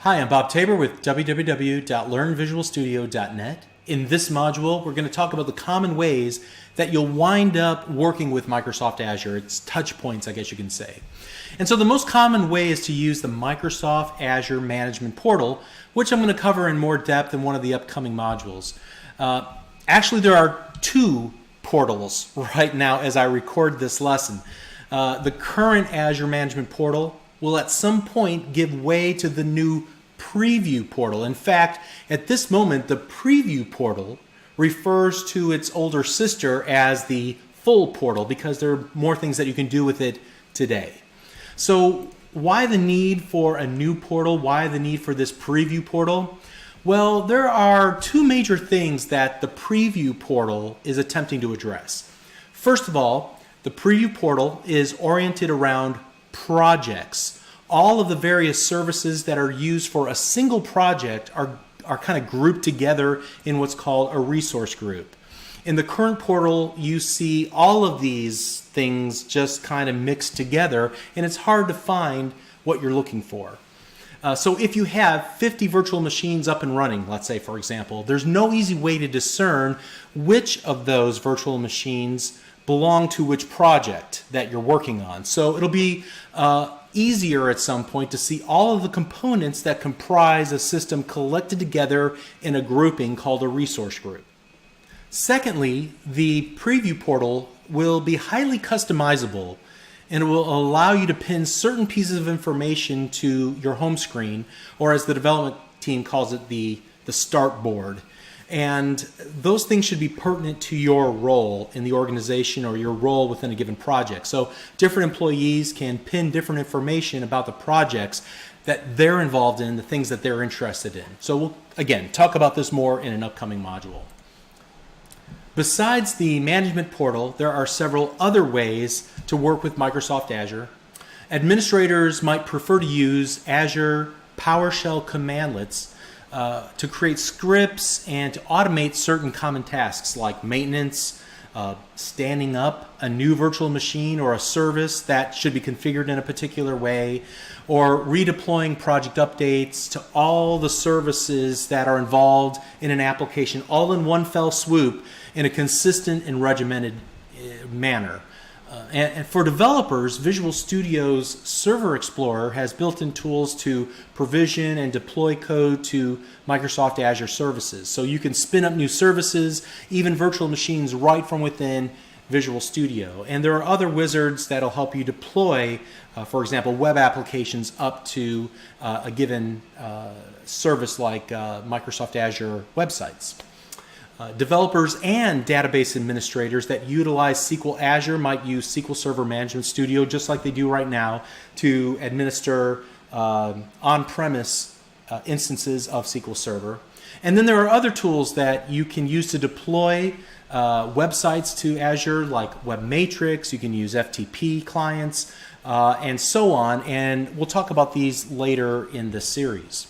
Hi, I'm Bob Tabor with www.learnvisualstudio.net. In this module, we're going to talk about the common ways that you'll wind up working with Microsoft Azure. It's touch points, I guess you can say. And so the most common way is to use the Microsoft Azure Management Portal, which I'm going to cover in more depth in one of the upcoming modules. Actually, there are two portals right now as I record this lesson. The current Azure Management Portal will at some point give way to the new Preview portal. In fact, at this moment, the Preview portal refers to its older sister as the Full portal because there are more things that you can do with it today. So why the need for a new portal? Why the need for this Preview portal? Well, there are two major things that the Preview portal is attempting to address. First of all, the Preview portal is oriented around projects. All of the various services that are used for a single project are kind of grouped together in what's called a resource group. In the current portal, you see all of these things just kind of mixed together, and it's hard to find what you're looking for. So if you have 50 virtual machines up and running, let's say for example, there's no easy way to discern which of those virtual machines belong to which project that you're working on. So it'll be easier at some point to see all of the components that comprise a system collected together in a grouping called a resource group. Secondly, the Preview portal will be highly customizable and it will allow you to pin certain pieces of information to your home screen, or as the development team calls it, the start board. And those things should be pertinent to your role in the organization or your role within a given project. So different employees can pin different information about the projects that they're involved in, the things that they're interested in. So we'll, again, talk about this more in an upcoming module. Besides the management portal, there are several other ways to work with Microsoft Azure. Administrators might prefer to use Azure PowerShell commandlets to create scripts and to automate certain common tasks like maintenance, standing up a new virtual machine or a service that should be configured in a particular way, or redeploying project updates to all the services that are involved in an application all in one fell swoop in a consistent and regimented manner. And for developers, Visual Studio's Server Explorer has built-in tools to provision and deploy code to Microsoft Azure services. So you can spin up new services, even virtual machines, right from within Visual Studio. And there are other wizards that will help you deploy, for example, web applications up to a given service like Microsoft Azure websites. Developers and database administrators that utilize SQL Azure might use SQL Server Management Studio just like they do right now to administer on-premise instances of SQL Server. And then there are other tools that you can use to deploy websites to Azure like Web Matrix. You can use FTP clients and so on. And we'll talk about these later in this series.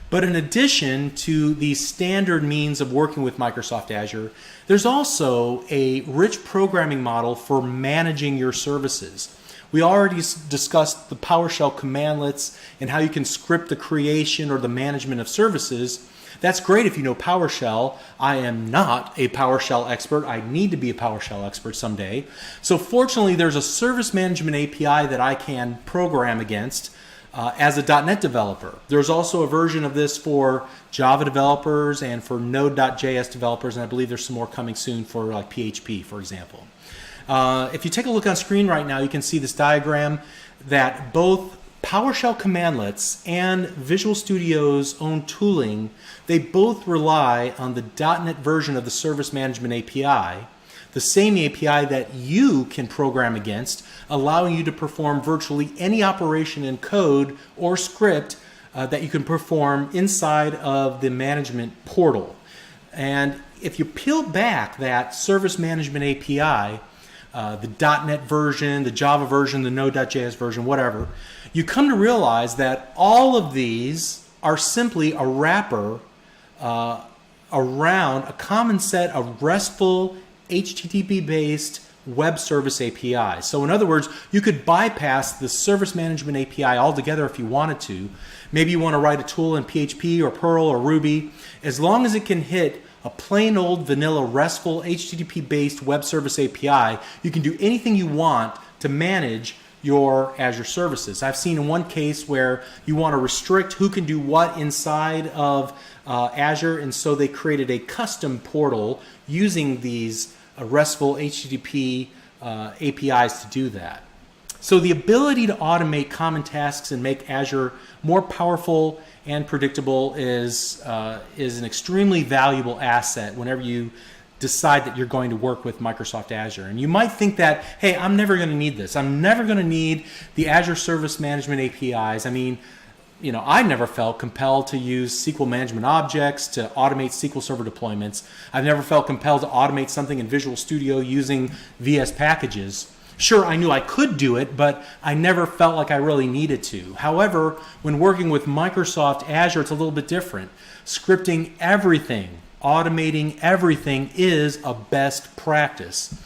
But in addition to the standard means of working with Microsoft Azure, there's also a rich programming model for managing your services. We already discussed the PowerShell commandlets and how you can script the creation or the management of services. That's great if you know PowerShell. I am not a PowerShell expert. I need to be a PowerShell expert someday. So fortunately, there's a service management API that I can program against as a .NET developer. There's also a version of this for Java developers and for Node.js developers, and I believe there's some more coming soon for like PHP, for example. If you take a look on screen right now, you can see this diagram that both PowerShell commandlets and Visual Studio's own tooling, they both rely on the .NET version of the Service Management API, the same API that you can program against, allowing you to perform virtually any operation in code or script that you can perform inside of the management portal. And if you peel back that Service Management API, the .NET version, the Java version, the Node.js version, whatever, you come to realize that all of these are simply a wrapper around a common set of RESTful HTTP-based web service APIs. So in other words, you could bypass the service management API altogether if you wanted to. Maybe you want to write a tool in PHP or Perl or Ruby. As long as it can hit a plain old vanilla RESTful HTTP-based web service API, you can do anything you want to manage your Azure services. I've seen in one case where you want to restrict who can do what inside of Azure, and so they created a custom portal using these RESTful HTTP APIs to do that. So the ability to automate common tasks and make Azure more powerful and predictable is an extremely valuable asset whenever you decide that you're going to work with Microsoft Azure. And you might think that, hey, I'm never going to need this. I'm never going to need the Azure Service Management APIs. I mean, you know, I never felt compelled to use SQL management objects to automate SQL Server deployments. I've never felt compelled to automate something in Visual Studio using VS packages. Sure, I knew I could do it, but I never felt like I really needed to. However, when working with Microsoft Azure, it's a little bit different. Scripting everything, automating everything is a best practice.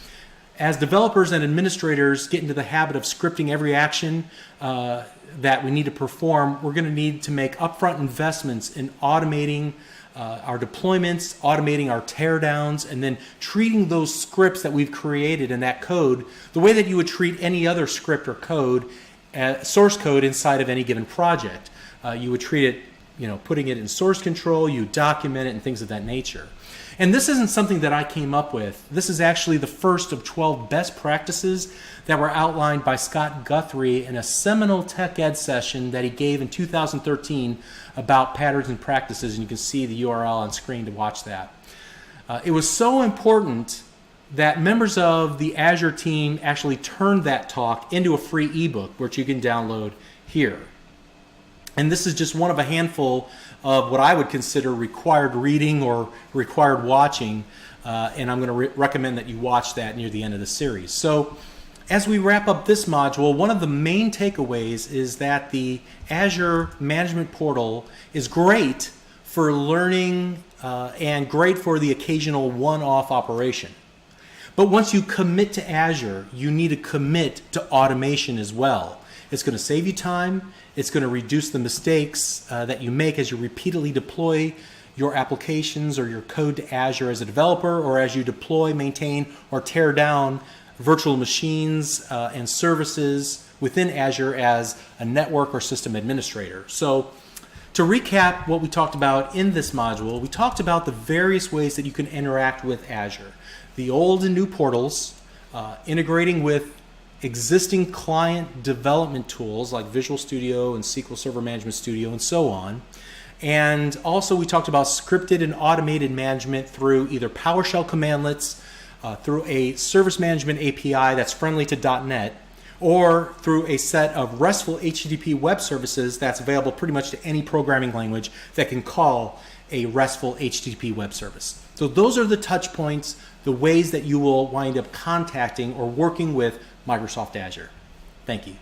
As developers and administrators get into the habit of scripting every action that we need to perform, we're going to need to make upfront investments in automating our deployments, automating our teardowns, and then treating those scripts that we've created in that code the way that you would treat any other script or code, source code inside of any given project. You would treat it, you know, putting it in source control, you document it, and things of that nature. And this isn't something that I came up with. This is actually the first of 12 best practices that were outlined by Scott Guthrie in a seminal tech ed session that he gave in 2013 about patterns and practices, and you can see the URL on screen to watch that. It was so important that members of the Azure team actually turned that talk into a free ebook, which you can download here. And this is just one of a handful of what I would consider required reading or required watching, and I'm going to recommend that you watch that near the end of the series. So as we wrap up this module, one of the main takeaways is that the Azure Management Portal is great for learning and great for the occasional one-off operation. But once you commit to Azure, you need to commit to automation as well. It's going to save you time. It's going to reduce the mistakes that you make as you repeatedly deploy your applications or your code to Azure as a developer, or as you deploy, maintain, or tear down virtual machines and services within Azure as a network or system administrator. So to recap what we talked about in this module, we talked about the various ways that you can interact with Azure. The old and new portals, integrating with existing client development tools like Visual Studio and SQL Server Management Studio and so on. And also we talked about scripted and automated management through either PowerShell commandlets, through a service management API that's friendly to .NET, or through a set of RESTful HTTP web services that's available pretty much to any programming language that can call a RESTful HTTP web service. So those are the touch points, the ways that you will wind up contacting or working with Microsoft Azure. Thank you.